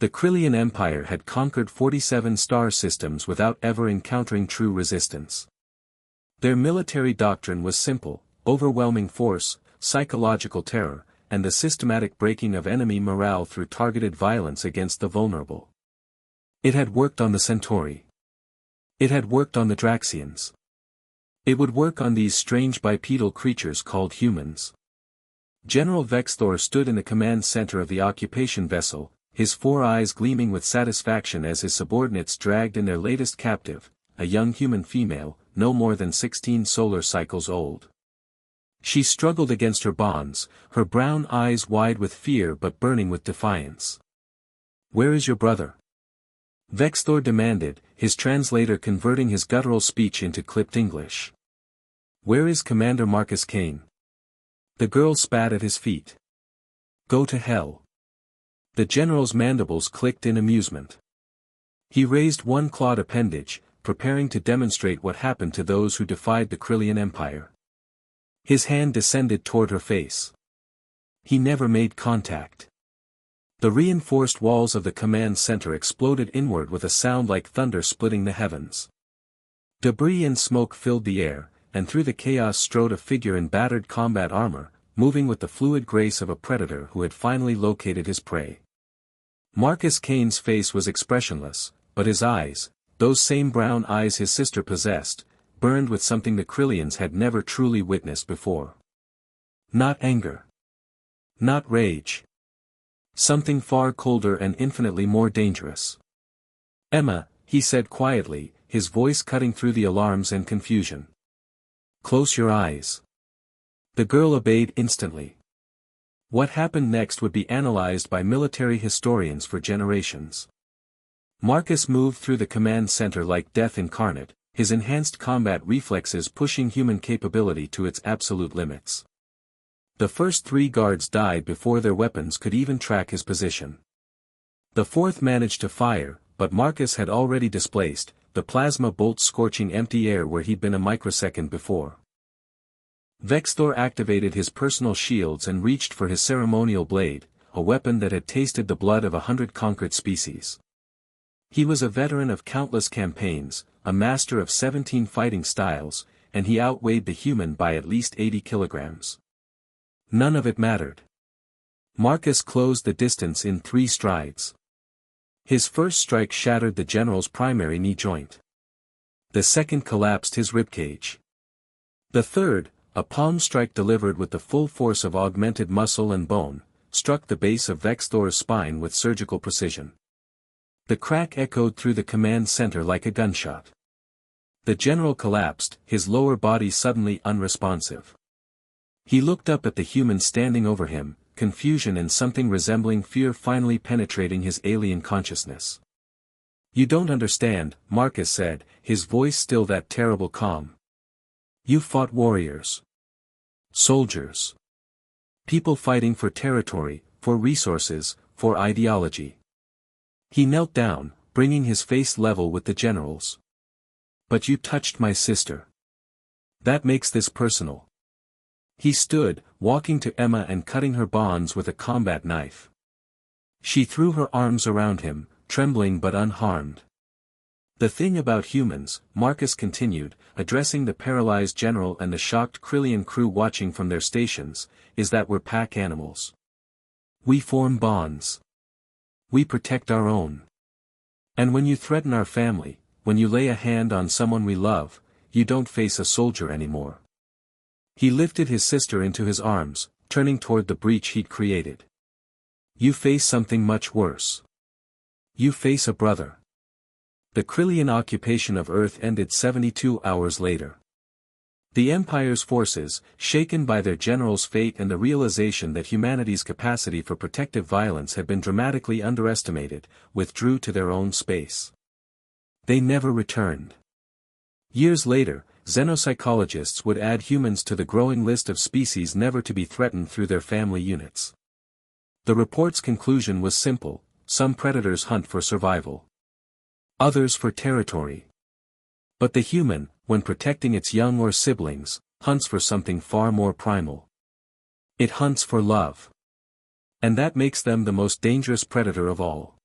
The Krillian Empire had conquered 47 star systems without ever encountering true resistance. Their military doctrine was simple: overwhelming force, psychological terror, and the systematic breaking of enemy morale through targeted violence against the vulnerable. It had worked on the Centauri. It had worked on the Draxians. It would work on these strange bipedal creatures called humans. General Vexthor stood in the command center of the occupation vessel, his 4 eyes gleaming with satisfaction as his subordinates dragged in their latest captive, a young human female, no more than 16 solar cycles old. She struggled against her bonds, her brown eyes wide with fear but burning with defiance. "Where is your brother?" Vexthor demanded, his translator converting his guttural speech into clipped English. "Where is Commander Marcus Kane?" The girl spat at his feet. "Go to hell." The general's mandibles clicked in amusement. He raised one clawed appendage, preparing to demonstrate what happened to those who defied the Krillian Empire. His hand descended toward her face. He never made contact. The reinforced walls of the command center exploded inward with a sound like thunder splitting the heavens. Debris and smoke filled the air, and through the chaos strode a figure in battered combat armor, moving with the fluid grace of a predator who had finally located his prey. Marcus Kane's face was expressionless, but his eyes, those same brown eyes his sister possessed, burned with something the Krillians had never truly witnessed before. Not anger. Not rage. Something far colder and infinitely more dangerous. "Emma," he said quietly, his voice cutting through the alarms and confusion. "Close your eyes." The girl obeyed instantly. What happened next would be analyzed by military historians for generations. Marcus moved through the command center like death incarnate, his enhanced combat reflexes pushing human capability to its absolute limits. The first 3 guards died before their weapons could even track his position. The 4th managed to fire, but Marcus had already displaced, the plasma bolts scorching empty air where he'd been a microsecond before. Vexthor activated his personal shields and reached for his ceremonial blade, a weapon that had tasted the blood of 100 conquered species. He was a veteran of countless campaigns, a master of 17 fighting styles, and he outweighed the human by at least 80 kilograms. None of it mattered. Marcus closed the distance in 3 strides. His first strike shattered the general's primary knee joint. The second collapsed his ribcage. The third, a palm strike delivered with the full force of augmented muscle and bone, struck the base of Vexthor's spine with surgical precision. The crack echoed through the command center like a gunshot. The general collapsed, his lower body suddenly unresponsive. He looked up at the human standing over him, confusion and something resembling fear finally penetrating his alien consciousness. "You don't understand," Marcus said, his voice still that terrible calm. "You fought warriors. Soldiers. People fighting for territory, for resources, for ideology." He knelt down, bringing his face level with the general's. "But you touched my sister. That makes this personal." He stood, walking to Emma and cutting her bonds with a combat knife. She threw her arms around him, trembling but unharmed. "The thing about humans," Marcus continued, addressing the paralyzed general and the shocked Krillian crew watching from their stations, "is that we're pack animals. We form bonds. We protect our own. And when you threaten our family, when you lay a hand on someone we love, you don't face a soldier anymore." He lifted his sister into his arms, turning toward the breach he'd created. "You face something much worse. You face a brother." The Krillian occupation of Earth ended 72 hours later. The Empire's forces, shaken by their general's fate and the realization that humanity's capacity for protective violence had been dramatically underestimated, withdrew to their own space. They never returned. Years later, xenopsychologists would add humans to the growing list of species never to be threatened through their family units. The report's conclusion was simple: some predators hunt for survival. Others for territory. But the human, when protecting its young or siblings, hunts for something far more primal. It hunts for love. And that makes them the most dangerous predator of all.